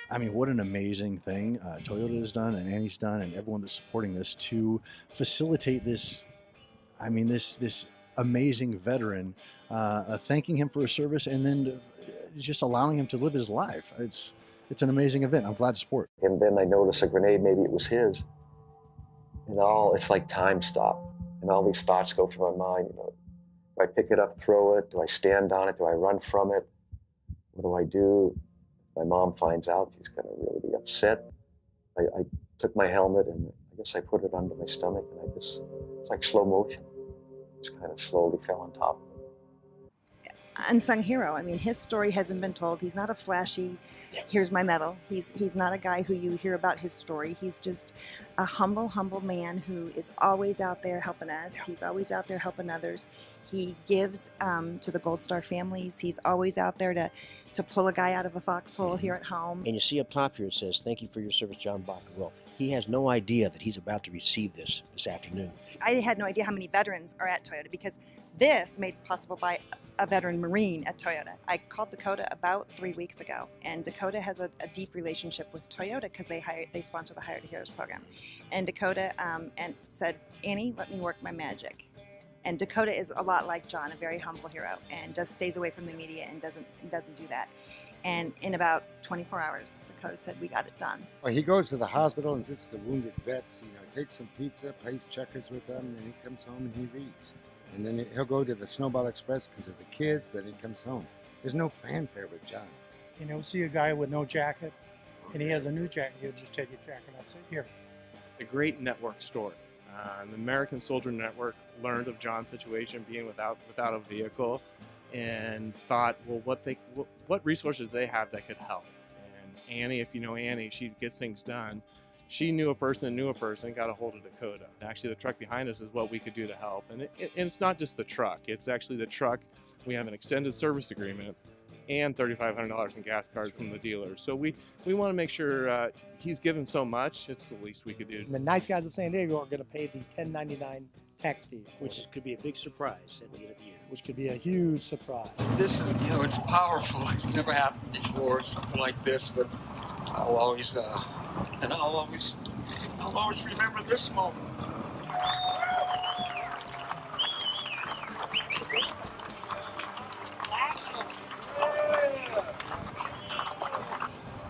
I mean, what an amazing thing Toyota has done and Annie's done and everyone that's supporting this to facilitate this. I mean, this amazing veteran, thanking him for his service and then just allowing him to live his life. It's an amazing event. I'm glad to support. And then I noticed a grenade, maybe it was his. And it's like time stop. And all these thoughts go through my mind, do I pick it up, throw it? Do I stand on it? Do I run from it? What do I do? If my mom finds out, she's gonna really be upset. I took my helmet and I guess I put it under my stomach and it's like slow motion. Just kind of slowly fell on top. Unsung hero. I mean, his story hasn't been told. He's not a flashy, here's my medal. He's not a guy who you hear about his story. He's just a humble man who is always out there helping us. Yeah. He's always out there helping others. He gives to the Gold Star families. He's always out there to pull a guy out of a foxhole here at home. And you see up top here it says, "Thank you for your service, John Baca." Well, he has no idea that he's about to receive this afternoon. I had no idea how many veterans are at Toyota because this made possible by a veteran Marine at Toyota. I called Dakota about 3 weeks ago, and Dakota has a deep relationship with Toyota because they sponsor the Hire to Heroes program. And Dakota and said, "Annie, let me work my magic." And Dakota is a lot like John, a very humble hero, and just stays away from the media and doesn't do that. And in about 24 hours, Dakota said, "We got it done." Well, he goes to the hospital and visits the wounded vets, takes some pizza, plays checkers with them, then he comes home and he reads. And then he'll go to the Snowball Express because of the kids, then he comes home. There's no fanfare with John. See a guy with no jacket, and he has a new jacket, he'll just take his jacket off, say, "Here." A great network story. The American Soldier Network learned of John's situation, being without a vehicle, and thought, well, what resources they have that could help. And Annie, if you know Annie, she gets things done. She knew a person, got a hold of Dakota. Actually, the truck behind us is what we could do to help. And it's not just the truck. It's actually the truck. We have an extended service agreement and $3,500 in gas cards from the dealer. So we want to make sure he's given so much, it's the least we could do. The nice guys of San Diego are going to pay the $10.99 tax fees, Which could be a big surprise at the end of the year. which could be a huge surprise. This is, it's powerful. It's never happened before, something like this, but I'll always remember this moment.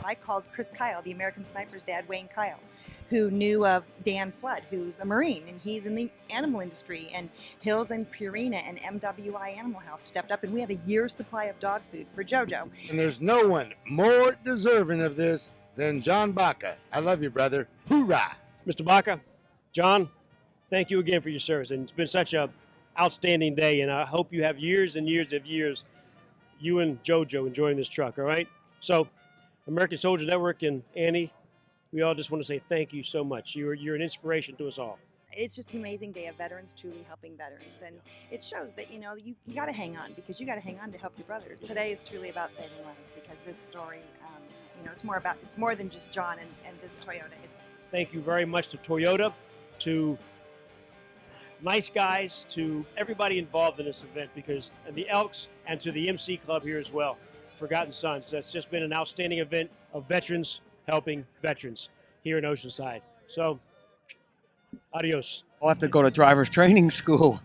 I called Chris Kyle, the American Sniper's dad, Wayne Kyle, who knew of Dan Flood, who's a Marine, and he's in the animal industry, and Hills and Purina and MWI Animal Health stepped up, and we have a year's supply of dog food for JoJo. And there's no one more deserving of this than John Baca. I love you, brother. Hoorah! Mr. Baca, John, thank you again for your service. And it's been such an outstanding day, and I hope you have years and years of years, you and JoJo, enjoying this truck, all right? So, American Soldier Network and Annie, we all just want to say thank you so much. You're an inspiration to us all. It's just an amazing day of veterans truly helping veterans, and it shows that you got to hang on, because you got to hang on to help your brothers. Today is truly about saving lives, because this story, it's more than just John and this Toyota. Thank you very much to Toyota, to Nice Guys, to everybody involved in this event, and the Elks, and to the MC Club here as well, Forgotten Sons. That's just been an outstanding event of veterans helping veterans here in Oceanside. So, adios. I'll have to go to driver's training school.